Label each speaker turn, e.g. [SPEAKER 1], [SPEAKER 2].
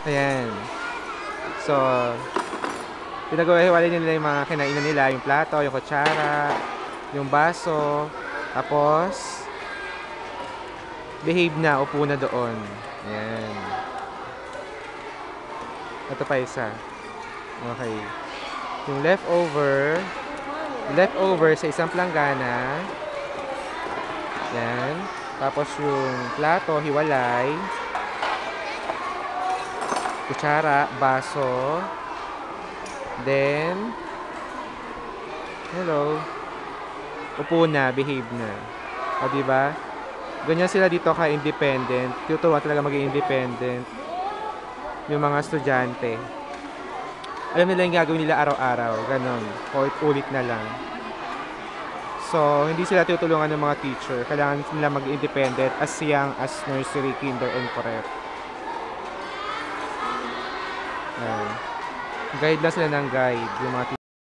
[SPEAKER 1] Ayan. So, pinag-iwalay nila yung mga kinainan nila, yung plato, yung kutsara, yung baso. Tapos, behave na, upo na doon. Ayan. Ito pa isa. Okay. Yung leftover sa isang planggana. Yan. Tapos yung plato, hiwalay. Kutsara, baso. Then, hello. Upo na, behave na. O, diba? Ganyan sila dito ka-independent. Tuturuan talaga maging independent yung mga estudyante. Alam nila yung gagawin nila araw-araw. Ganon. Ulit na lang. So, hindi sila tutulungan ng mga teacher. Kailangan nila mag-independent as young as nursery, kinder, and prep. Ayan. Guide lang sila ng guide. Yung mga